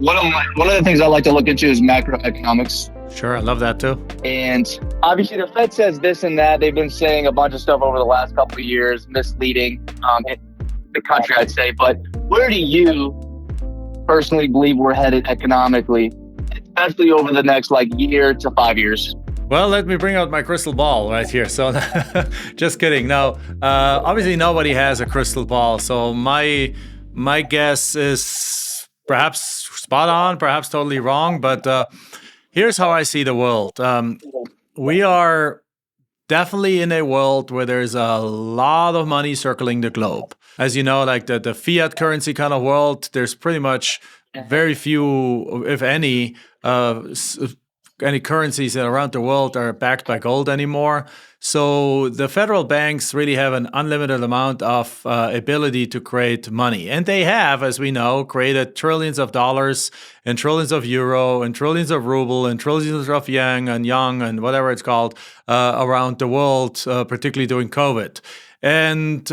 One of the things I like to look into is macroeconomics. Sure, I love that too. And obviously, the Fed says this and that. They've been saying a bunch of stuff over the last couple of years, misleading the country, I'd say. But where do you personally believe we're headed economically, especially over the next year to 5 years? Well, let me bring out my crystal ball right here. So, just kidding. No, obviously nobody has a crystal ball. So my guess is perhaps spot on, perhaps totally wrong. But here's how I see the world. We are definitely in a world where there's a lot of money circling the globe. As you know, like the fiat currency kind of world, there's pretty much very few, if any currencies around the world are backed by gold anymore. So the federal banks really have an unlimited amount of ability to create money. And they have, as we know, created trillions of dollars and trillions of euro and trillions of ruble and trillions of yang and whatever it's called around the world, particularly during COVID. And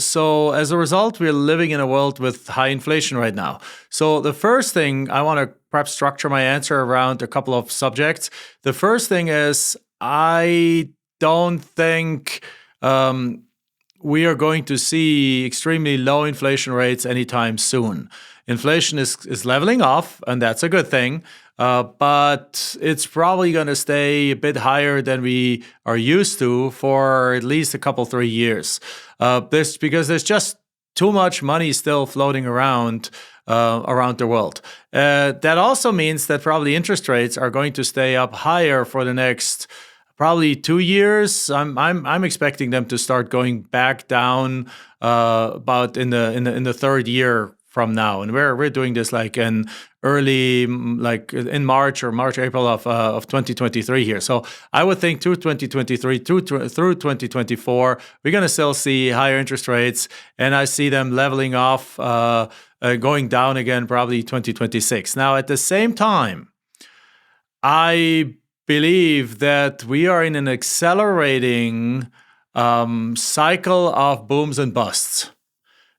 so as a result, we're living in a world with high inflation right now. So the first thing I want to perhaps structure my answer around a couple of subjects. The first thing is I don't think we are going to see extremely low inflation rates anytime soon. Inflation is leveling off, and that's a good thing. But it's probably going to stay a bit higher than we are used to for at least a couple, 3 years. Because there's just too much money still floating around the world. That also means that probably interest rates are going to stay up higher for the next probably 2 years. I'm expecting them to start going back down about in the third year from now, and we're doing this like in March, April of 2023 here. So I would think through 2023 through 2024, we're going to still see higher interest rates, and I see them leveling off, going down again probably 2026. Now at the same time, I believe that we are in an accelerating cycle of booms and busts.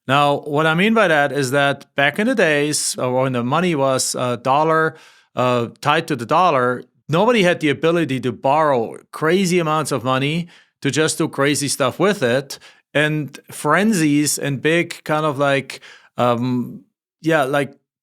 Now, what I mean by that is that back in the days, when the money was dollar tied to the dollar, nobody had the ability to borrow crazy amounts of money to just do crazy stuff with it. And frenzies and big kind of like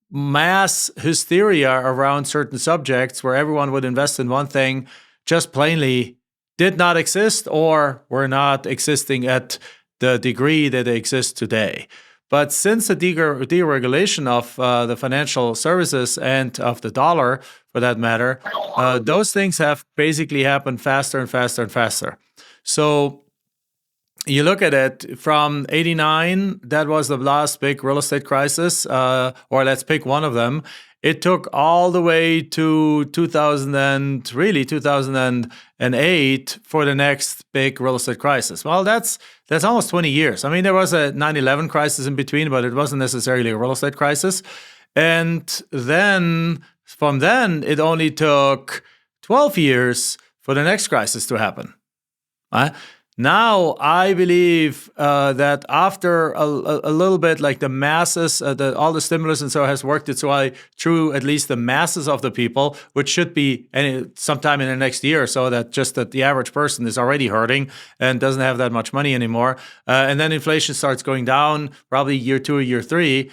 mass hysteria around certain subjects where everyone would invest in one thing just plainly did not exist or were not existing at the degree that they exist today. But since the deregulation of the financial services and of the dollar, for that matter, those things have basically happened faster and faster and faster. So you look at it from 89, that was the last big real estate crisis, or let's pick one of them. It took all the way to 2008 for the next big real estate crisis. Well, that's almost 20 years. I mean, there was a 9/11 crisis in between, but it wasn't necessarily a real estate crisis. And then from then, it only took 12 years for the next crisis to happen. Now, I believe that after a little bit, like the masses, all the stimulus and so has worked its way through at least the masses of the people, which should be sometime in the next year, so that the average person is already hurting and doesn't have that much money anymore. And then inflation starts going down, probably year 2 or year 3.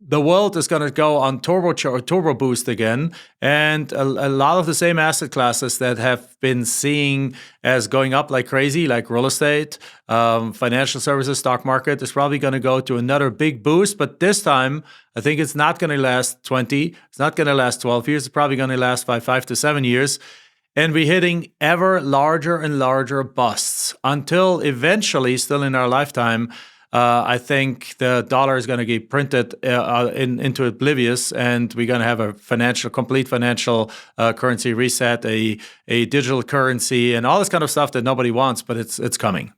The world is going to go on turbo boost again, and a lot of the same asset classes that have been seen as going up like crazy, like real estate, financial services, stock market, is probably going to go to another big boost. But this time, I think it's not going to last 20. It's not going to last 12 years. It's probably going to last 5 to 7 years. And we're hitting ever larger and larger busts until eventually, still in our lifetime, I think the dollar is going to get printed into oblivious, and we're going to have a complete financial currency reset, a digital currency, and all this kind of stuff that nobody wants, but it's coming.